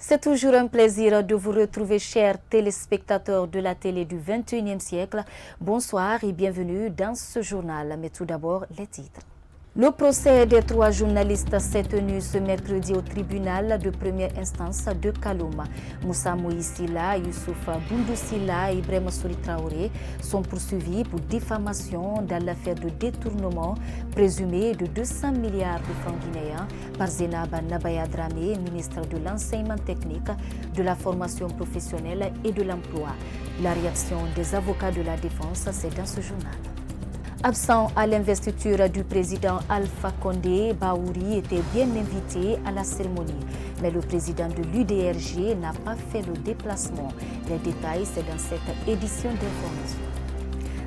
C'est toujours un plaisir de vous retrouver, chers téléspectateurs de la télé du 21e siècle. Bonsoir et bienvenue dans ce journal. Mais tout d'abord, les titres. Le procès des 3 journalistes s'est tenu ce mercredi au tribunal de première instance de Kaloum. Moussa Moïsila, Youssouf Boundoussila et Ibrahima Souri Traoré sont poursuivis pour diffamation dans l'affaire de détournement présumé de 200 milliards de francs guinéens par Zenab Nabaya Dramé, ministre de l'Enseignement technique, de la formation professionnelle et de l'emploi. La réaction des avocats de la défense, c'est dans ce journal. Absent à l'investiture du président Alpha Condé, Baouri était bien invité à la cérémonie. Mais le président de l'UDRG n'a pas fait le déplacement. Les détails, c'est dans cette édition d'information.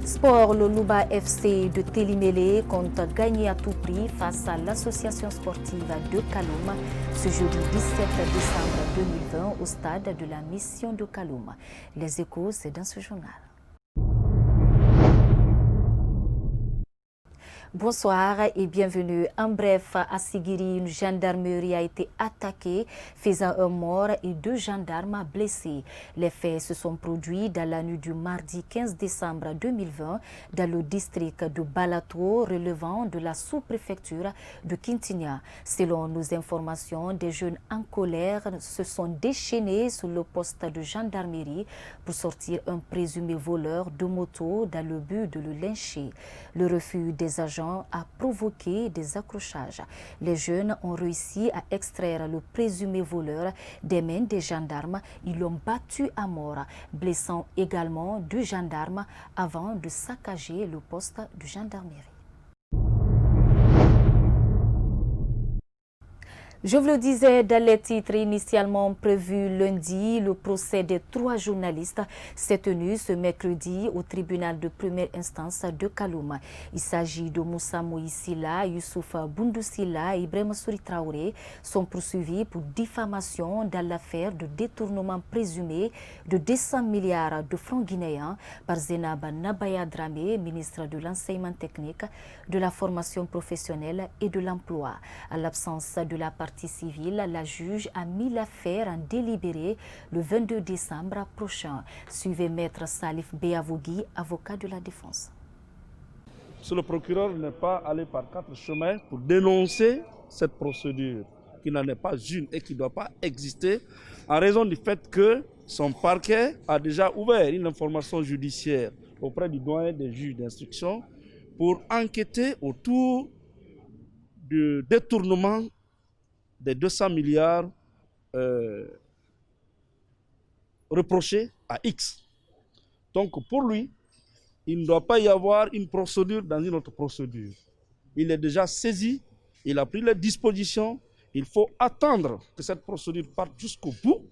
Sport, le Louba FC de Télimélé compte gagner à tout prix face à l'association sportive de Kaloum ce jeudi 17 décembre 2020 au stade de la mission de Kaloum. Les échos, c'est dans ce journal. Bonsoir et bienvenue. En bref, à Sigiri, une gendarmerie a été attaquée, faisant un mort et 2 gendarmes blessés. Les faits se sont produits dans la nuit du mardi 15 décembre 2020 dans le district de Balato, relevant de la sous-préfecture de Kintinia. Selon nos informations, des jeunes en colère se sont déchaînés sur le poste de gendarmerie pour sortir un présumé voleur de moto dans le but de le lyncher. Le refus des agents a provoqué des accrochages. Les jeunes ont réussi à extraire le présumé voleur des mains des gendarmes. Ils l'ont battu à mort, blessant également 2 gendarmes avant de saccager le poste de gendarmerie. Je vous le disais dans les titres initialement prévus lundi, le procès des 3 journalistes s'est tenu ce mercredi au tribunal de première instance de Kaloum. Il s'agit de Moussa Moïsila, Youssouf Boundoussila et Ibrahima Souri Traoré sont poursuivis pour diffamation dans l'affaire de détournement présumé de 200 milliards de francs guinéens par Zenab Nabaya Dramé, ministre de l'Enseignement technique, de la formation professionnelle et de l'emploi. À l'absence de la partie civile, la juge a mis l'affaire en délibéré le 22 décembre prochain. Suivez Maître Salif Beavougui, avocat de la défense. Si le procureur n'est pas allé par 4 chemins pour dénoncer cette procédure, qui n'en est pas une et qui ne doit pas exister, en raison du fait que son parquet a déjà ouvert une information judiciaire auprès du doyen des juges d'instruction pour enquêter autour du détournement des 200 milliards reprochés à X. Donc pour lui, il ne doit pas y avoir une procédure dans une autre procédure. Il est déjà saisi, il a pris les dispositions, il faut attendre que cette procédure parte jusqu'au bout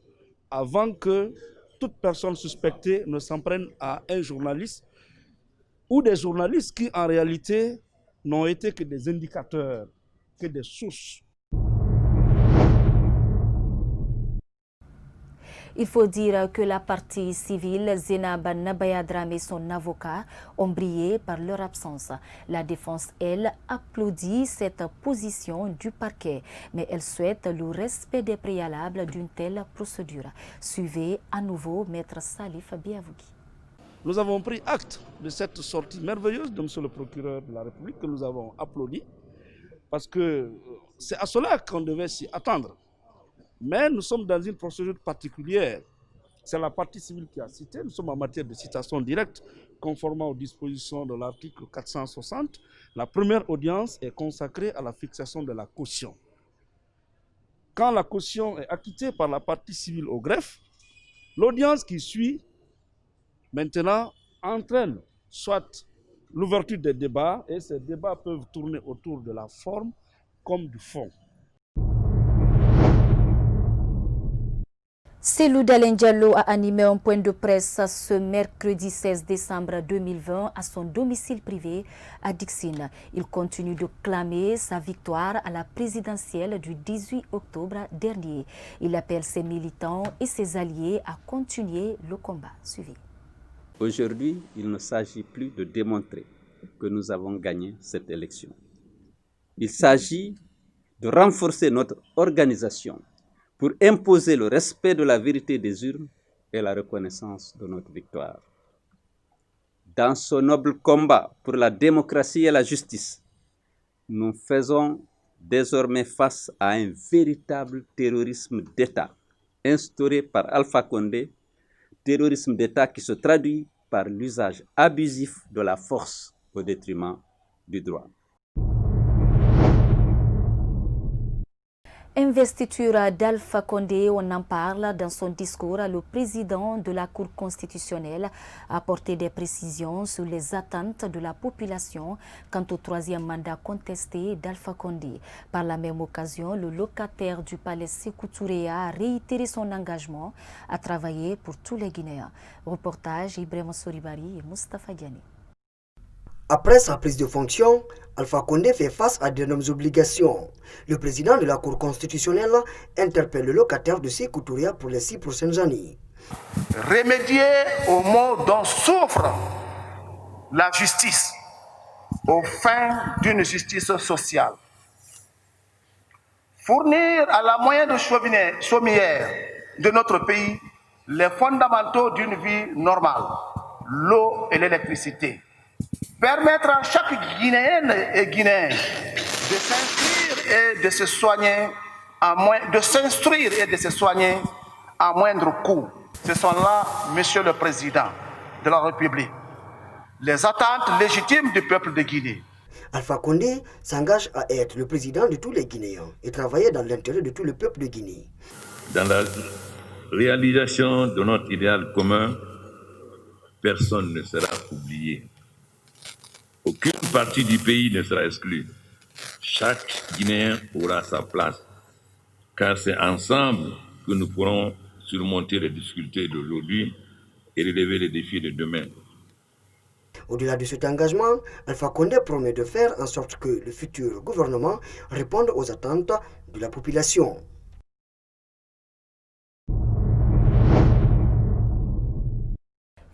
avant que toute personne suspectée ne s'en prenne à un journaliste ou des journalistes qui en réalité n'ont été que des indicateurs, que des sources. Il faut dire que la partie civile, Zenab Nabaya Dramé et son avocat ont brillé par leur absence. La défense, elle, applaudit cette position du parquet, mais elle souhaite le respect des préalables d'une telle procédure. Suivez à nouveau Maître Salif Beavougui. Nous avons pris acte de cette sortie merveilleuse de M. le procureur de la République que nous avons applaudi, parce que c'est à cela qu'on devait s'y attendre. Mais nous sommes dans une procédure particulière. C'est la partie civile qui a cité. Nous sommes en matière de citation directe, conformément aux dispositions de l'article 460. La première audience est consacrée à la fixation de la caution. Quand la caution est acquittée par la partie civile au greffe, l'audience qui suit maintenant entraîne soit l'ouverture des débats, et ces débats peuvent tourner autour de la forme comme du fond. Cellou Dalein Diallo a animé un point de presse ce mercredi 16 décembre 2020 à son domicile privé à Dixine. Il continue de clamer sa victoire à la présidentielle du 18 octobre dernier. Il appelle ses militants et ses alliés à continuer le combat. Suivez. Aujourd'hui, il ne s'agit plus de démontrer que nous avons gagné cette élection. Il s'agit de renforcer notre organisation pour imposer le respect de la vérité des urnes et la reconnaissance de notre victoire. Dans ce noble combat pour la démocratie et la justice, nous faisons désormais face à un véritable terrorisme d'État instauré par Alpha Condé, terrorisme d'État qui se traduit par l'usage abusif de la force au détriment du droit. Investiture d'Alpha Condé, on en parle dans son discours. Le président de la Cour constitutionnelle a apporté des précisions sur les attentes de la population quant au troisième mandat contesté d'Alpha Condé. Par la même occasion, le locataire du palais Sékou Touré a réitéré son engagement à travailler pour tous les Guinéens. Reportage Ibrahima Soribari et Moustapha Diani. Après sa prise de fonction, Alpha Condé fait face à d'énormes obligations. Le président de la Cour constitutionnelle interpelle le locataire de Sékou Touré pour les 6 prochaines années. Remédier aux maux dont souffre la justice, aux fins d'une justice sociale. Fournir à la moyenne chaumière de notre pays les fondamentaux d'une vie normale, l'eau et l'électricité. Permettre à chaque Guinéenne et Guinéen de s'instruire et de se soigner à moindre coût. Ce sont là, Monsieur le Président de la République, les attentes légitimes du peuple de Guinée. Alpha Condé s'engage à être le président de tous les Guinéens et travailler dans l'intérêt de tout le peuple de Guinée. Dans la réalisation de notre idéal commun, personne ne sera oublié. Aucune partie du pays ne sera exclue. Chaque Guinéen aura sa place, car c'est ensemble que nous pourrons surmonter les difficultés d'aujourd'hui et relever les défis de demain. Au-delà de cet engagement, Alpha Condé promet de faire en sorte que le futur gouvernement réponde aux attentes de la population.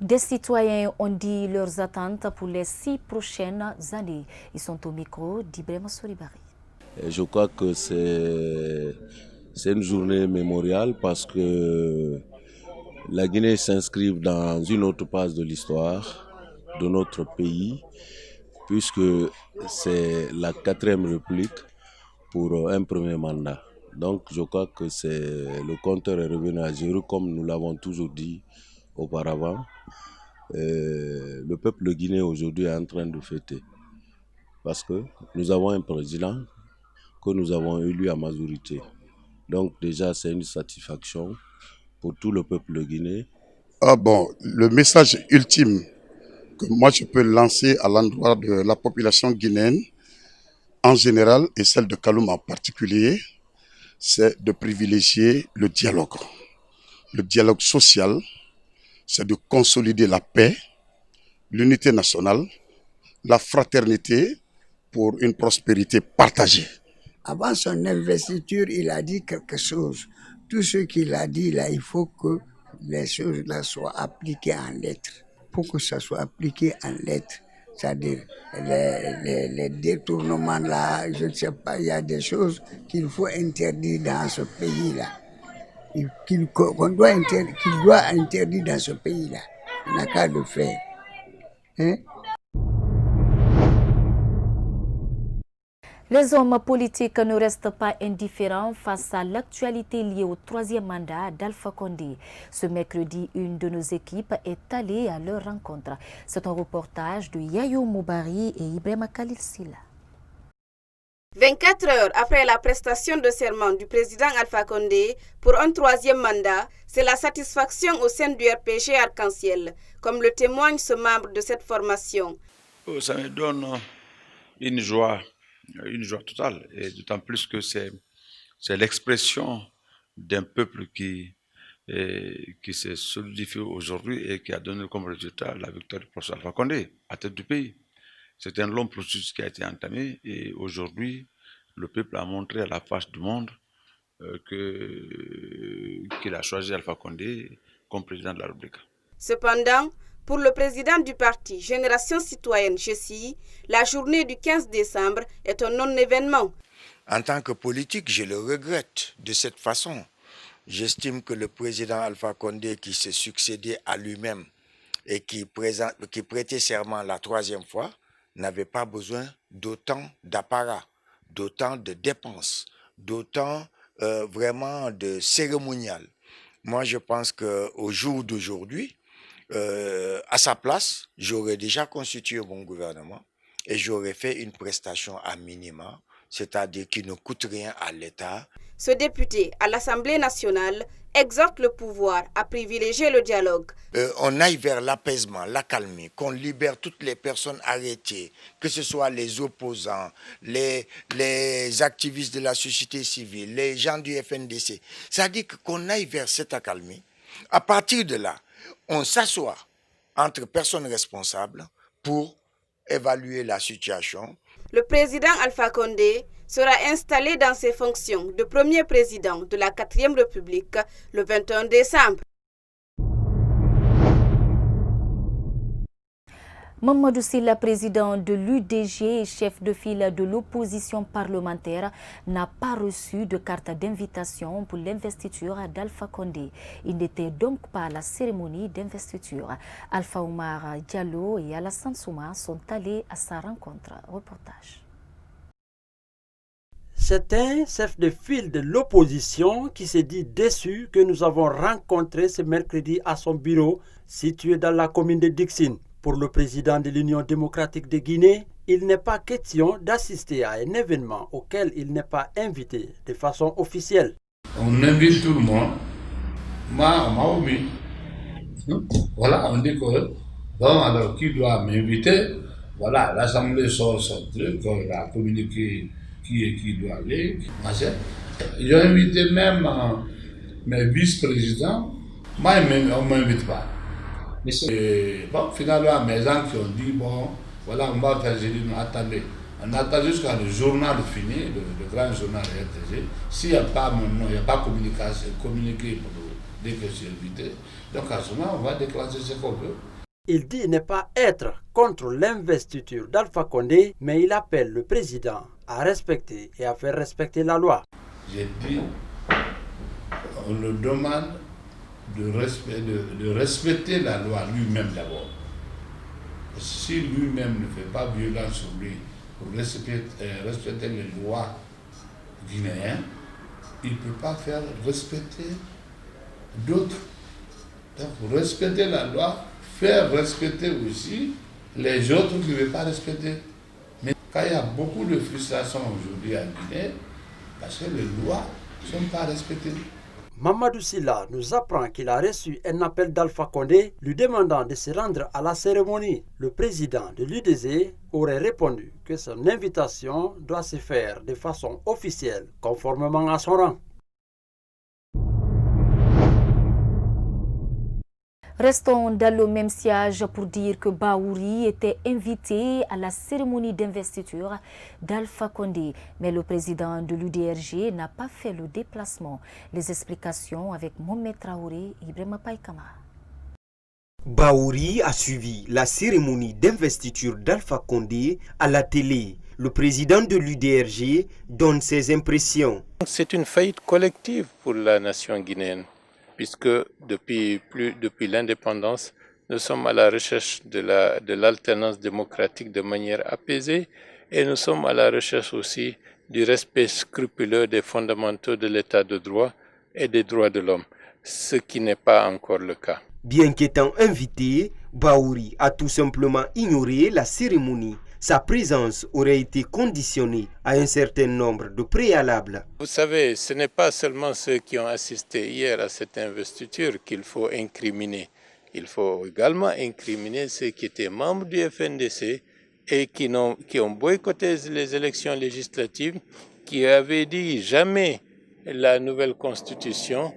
Des citoyens ont dit leurs attentes pour les 6 prochaines années. Ils sont au micro d'Ibrahima Soribari. Je crois que c'est une journée mémoriale parce que la Guinée s'inscrit dans une autre phase de l'histoire de notre pays, puisque c'est la 4e République pour un premier mandat. Donc je crois que le compteur est revenu à zéro, comme nous l'avons toujours dit auparavant. Le peuple de Guinée aujourd'hui est en train de fêter parce que nous avons un président que nous avons élu à majorité. Donc déjà c'est une satisfaction pour tout le peuple de Guinée. Le message ultime que moi je peux lancer à l'endroit de la population guinéenne en général et celle de Kaloum en particulier, c'est de privilégier le dialogue social. C'est de consolider la paix, l'unité nationale, la fraternité pour une prospérité partagée. Avant son investiture, il a dit quelque chose. Tout ce qu'il a dit là, il faut que les choses là soient appliquées en lettres. Pour que ça soit appliqué en lettres, c'est-à-dire les détournements là, je ne sais pas, il y a des choses qu'il faut interdire dans ce pays-là. Qu'il doit interdire dans ce pays-là. On n'a qu'à le faire. Les hommes politiques ne restent pas indifférents face à l'actualité liée au 3e mandat d'Alpha Condé. Ce mercredi, une de nos équipes est allée à leur rencontre. C'est un reportage de Yayo Moubari et Ibrahima Khalil Silla. 24 heures après la prestation de serment du président Alpha Condé pour un 3e mandat, c'est la satisfaction au sein du RPG Arc-en-Ciel, comme le témoigne ce membre de cette formation. Ça me donne une joie totale, et d'autant plus que c'est l'expression d'un peuple qui s'est solidifié aujourd'hui et qui a donné comme résultat la victoire du professeur Alpha Condé à tête du pays. C'est un long processus qui a été entamé et aujourd'hui, le peuple a montré à la face du monde qu'il a choisi Alpha Condé comme président de la République. Cependant, pour le président du parti Génération Citoyenne GCI, la journée du 15 décembre est un non-événement. En tant que politique, je le regrette de cette façon. j'estime que le président Alpha Condé qui s'est succédé à lui-même et qui prêtait serment la 3e fois, n'avait pas besoin d'autant d'apparat, d'autant de dépenses, d'autant vraiment de cérémonial. Moi, je pense qu'au jour d'aujourd'hui, à sa place, j'aurais déjà constitué mon gouvernement et j'aurais fait une prestation à minima, c'est-à-dire qui ne coûte rien à l'État. Ce député à l'Assemblée nationale exhorte le pouvoir à privilégier le dialogue. On aille vers l'apaisement, l'accalmie, qu'on libère toutes les personnes arrêtées, que ce soit les opposants, les activistes de la société civile, les gens du FNDC. C'est-à-dire qu'on aille vers cette accalmie. À partir de là, on s'assoit entre personnes responsables pour évaluer la situation. Le président Alpha Condé sera installé dans ses fonctions de premier président de la 4e République le 21 décembre. Mamadou Sylla, président de l'UDG et chef de file de l'opposition parlementaire, n'a pas reçu de carte d'invitation pour l'investiture d'Alpha Condé. Il n'était donc pas à la cérémonie d'investiture. Alpha Oumar Diallo et Alassane Souma sont allés à sa rencontre. Reportage. C'est un chef de file de l'opposition qui s'est dit déçu que nous avons rencontré ce mercredi à son bureau situé dans la commune de Dixine. Pour le président de l'Union démocratique de Guinée, il n'est pas question d'assister à un événement auquel il n'est pas invité de façon officielle. On invite tout le monde. Moi, on m'a omis. Voilà, on dit que, bon, alors qui doit m'inviter? Voilà, l'Assemblée sort son truc, on a communiqué qui et qui doit aller. Ils ont invité même mes vice-présidents. Moi, on ne m'invite pas. Et bon, finalement, mes gens qui ont dit, bon, voilà, on va faire, j'ai dit, non, attendez. On attend jusqu'à le journal fini, le grand journal RTG. S'il n'y a pas mon nom, il n'y a pas communiqué pour dès que je suis invité. Donc à ce moment, on va déclencher ce qu'on veut. Il dit ne pas être contre l'investiture d'Alpha Condé, mais il appelle le président à respecter et à faire respecter la loi. J'ai dit, on le demande de respecter la loi lui-même d'abord. Si lui-même ne fait pas violence sur lui pour respecter les lois guinéennes, il ne peut pas faire respecter d'autres. Donc, pour respecter la loi, faire respecter aussi les autres qui ne veulent pas respecter. Mais quand il y a beaucoup de frustration aujourd'hui en Guinée, parce que les lois ne sont pas respectées. Mamadou Sylla nous apprend qu'il a reçu un appel d'Alpha Condé lui demandant de se rendre à la cérémonie. Le président de l'UDG aurait répondu que son invitation doit se faire de façon officielle, conformément à son rang. Restons dans le même siège pour dire que Baouri était invité à la cérémonie d'investiture d'Alpha Condé. Mais le président de l'UDRG n'a pas fait le déplacement. Les explications avec Mohamed Traoré et Ibrahima Païkama. Baouri a suivi la cérémonie d'investiture d'Alpha Condé à la télé. Le président de l'UDRG donne ses impressions. C'est une faillite collective pour la nation guinéenne, puisque depuis l'indépendance, nous sommes à la recherche de l'alternance démocratique de manière apaisée et nous sommes à la recherche aussi du respect scrupuleux des fondamentaux de l'état de droit et des droits de l'homme, ce qui n'est pas encore le cas. Bien qu'étant invité, Baouri a tout simplement ignoré la cérémonie. Sa présence aurait été conditionnée à un certain nombre de préalables. Vous savez, ce n'est pas seulement ceux qui ont assisté hier à cette investiture qu'il faut incriminer. Il faut également incriminer ceux qui étaient membres du FNDC et qui ont boycotté les élections législatives, qui avaient dit jamais la nouvelle constitution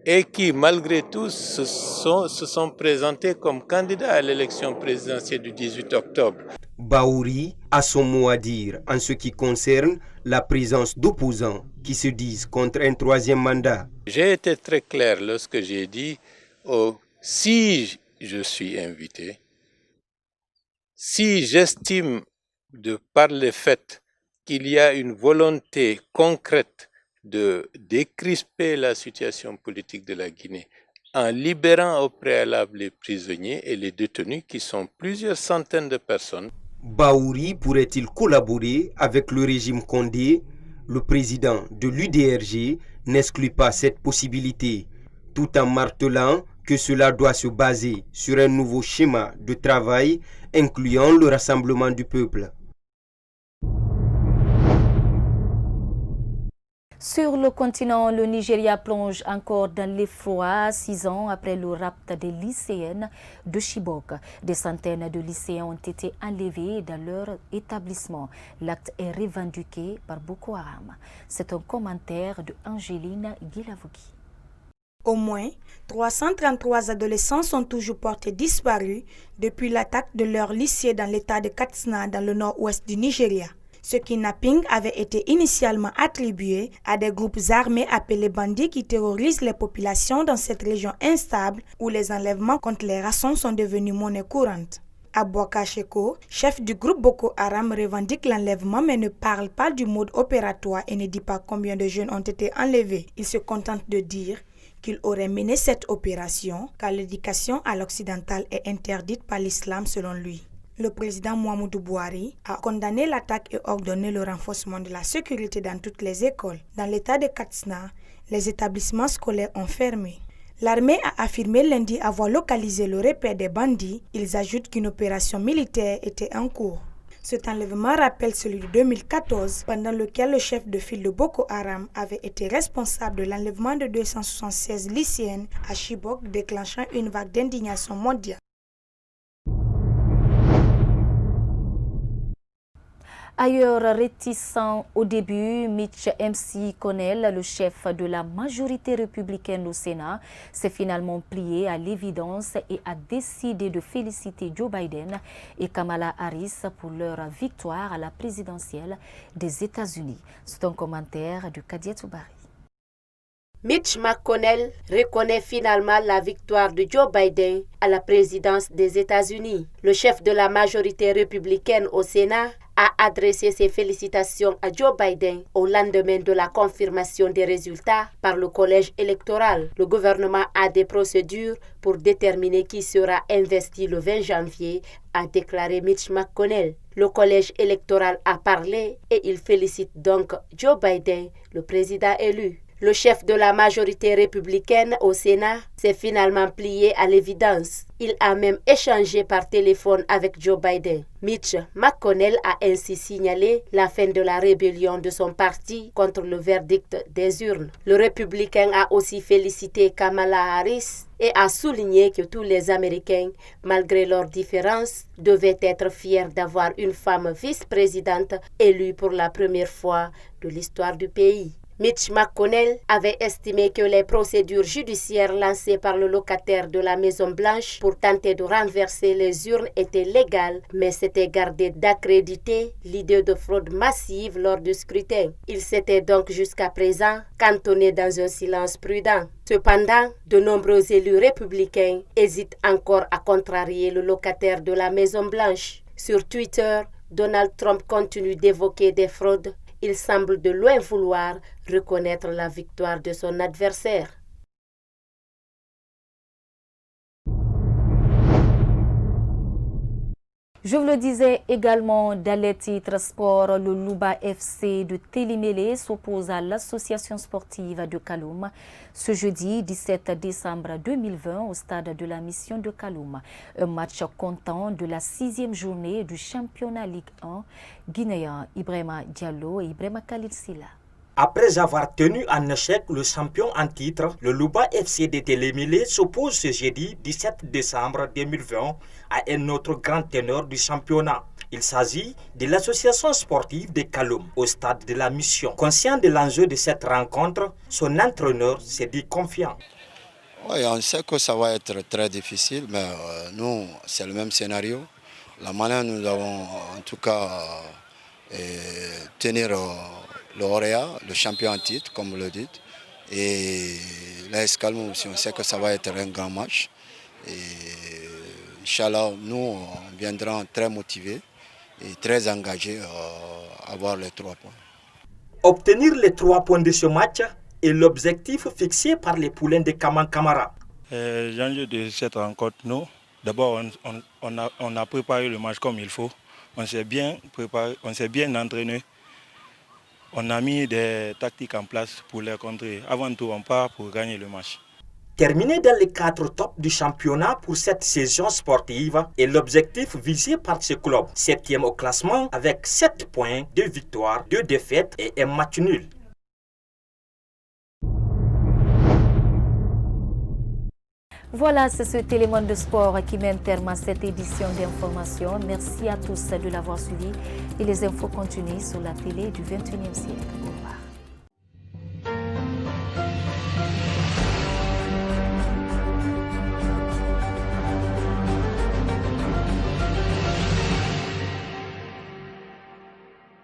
et qui, malgré tout, se sont présentés comme candidats à l'élection présidentielle du 18 octobre. Baouri a son mot à dire en ce qui concerne la présence d'opposants qui se disent contre un troisième mandat. J'ai été très clair lorsque j'ai dit si je suis invité, si j'estime de par le fait qu'il y a une volonté concrète de décrisper la situation politique de la Guinée en libérant au préalable les prisonniers et les détenus qui sont plusieurs centaines de personnes. Baouri pourrait-il collaborer avec le régime Condé? Le président de l'UDRG n'exclut pas cette possibilité, tout en martelant que cela doit se baser sur un nouveau schéma de travail incluant le rassemblement du peuple. Sur le continent, le Nigeria plonge encore dans l'effroi 6 ans après le rapt des lycéennes de Chibok. Des centaines de lycéens ont été enlevés dans leur établissement. L'acte est revendiqué par Boko Haram. C'est un commentaire de Angeline Guilavogui. Au moins 333 adolescents sont toujours portés disparus depuis l'attaque de leur lycée dans l'état de Katsina dans le nord-ouest du Nigeria. Ce kidnapping avait été initialement attribué à des groupes armés appelés bandits qui terrorisent les populations dans cette région instable où les enlèvements contre les rançons sont devenus monnaie courante. Abouaka Sheko, chef du groupe Boko Haram, revendique l'enlèvement mais ne parle pas du mode opératoire et ne dit pas combien de jeunes ont été enlevés. Il se contente de dire qu'il aurait mené cette opération car l'éducation à l'occidental est interdite par l'islam selon lui. Le président Muhammadu Buhari a condamné l'attaque et ordonné le renforcement de la sécurité dans toutes les écoles. Dans l'état de Katsina, les établissements scolaires ont fermé. L'armée a affirmé lundi avoir localisé le repère des bandits. Ils ajoutent qu'une opération militaire était en cours. Cet enlèvement rappelle celui de 2014, pendant lequel le chef de file de Boko Haram avait été responsable de l'enlèvement de 276 lycéennes à Chibok, déclenchant une vague d'indignation mondiale. Ailleurs réticent au début, Mitch McConnell, le chef de la majorité républicaine au Sénat, s'est finalement plié à l'évidence et a décidé de féliciter Joe Biden et Kamala Harris pour leur victoire à la présidentielle des États-Unis. C'est un commentaire de Kadia Toubari. Mitch McConnell reconnaît finalement la victoire de Joe Biden à la présidence des États-Unis. Le chef de la majorité républicaine au Sénat a adressé ses félicitations à Joe Biden au lendemain de la confirmation des résultats par le collège électoral. Le gouvernement a des procédures pour déterminer qui sera investi le 20 janvier, a déclaré Mitch McConnell. Le collège électoral a parlé et il félicite donc Joe Biden, le président élu. Le chef de la majorité républicaine au Sénat s'est finalement plié à l'évidence. Il a même échangé par téléphone avec Joe Biden. Mitch McConnell a ainsi signalé la fin de la rébellion de son parti contre le verdict des urnes. Le républicain a aussi félicité Kamala Harris et a souligné que tous les Américains, malgré leurs différences, devaient être fiers d'avoir une femme vice-présidente élue pour la première fois de l'histoire du pays. Mitch McConnell avait estimé que les procédures judiciaires lancées par le locataire de la Maison-Blanche pour tenter de renverser les urnes étaient légales, mais s'était gardé d'accréditer l'idée de fraude massive lors du scrutin. Il s'était donc jusqu'à présent cantonné dans un silence prudent. Cependant, de nombreux élus républicains hésitent encore à contrarier le locataire de la Maison-Blanche. Sur Twitter, Donald Trump continue d'évoquer des fraudes. Il semble de loin vouloir reconnaître la victoire de son adversaire. Je vous le disais également dans les titres sport, le Louba FC de Télimélé s'oppose à l'association sportive de Kaloum ce jeudi 17 décembre 2020 au stade de la mission de Kaloum. Un match comptant de la 6e journée du championnat Ligue 1 guinéen. Ibrahima Diallo et Ibrahima Khalil Silla. Après avoir tenu en échec le champion en titre, le Louba FC de Télémélé s'oppose ce jeudi 17 décembre 2020 à un autre grand ténor du championnat. Il s'agit de l'association sportive de Kaloum au stade de la mission. Conscient de l'enjeu de cette rencontre, son entraîneur s'est dit confiant. Oui, on sait que ça va être très difficile, mais nous, c'est le même scénario. La manière nous avons en tout cas tenir le lauréat, le champion en titre, comme vous le dites. Et l'AS Kaloum aussi, on sait que ça va être un grand match. Et Inch'Allah, nous, on viendra très motivés et très engagés à avoir les 3 points. Obtenir les 3 points de ce match est l'objectif fixé par les poulains de Kaman Kamara. L'enjeu de cette rencontre, nous, d'abord, on a préparé le match comme il faut. On s'est bien préparé, on s'est bien entraîné. On a mis des tactiques en place pour les contrer. Avant tout, on part pour gagner le match. Terminer dans les 4 tops du championnat pour cette saison sportive est l'objectif visé par ce club. 7e au classement avec 7 points, 2 victoires, 2 défaites et un match nul. Voilà, c'est ce Télémonde de sport qui mène terme à cette édition d'information. Merci à tous de l'avoir suivi et les infos continuent sur la télé du 21e siècle. Au revoir.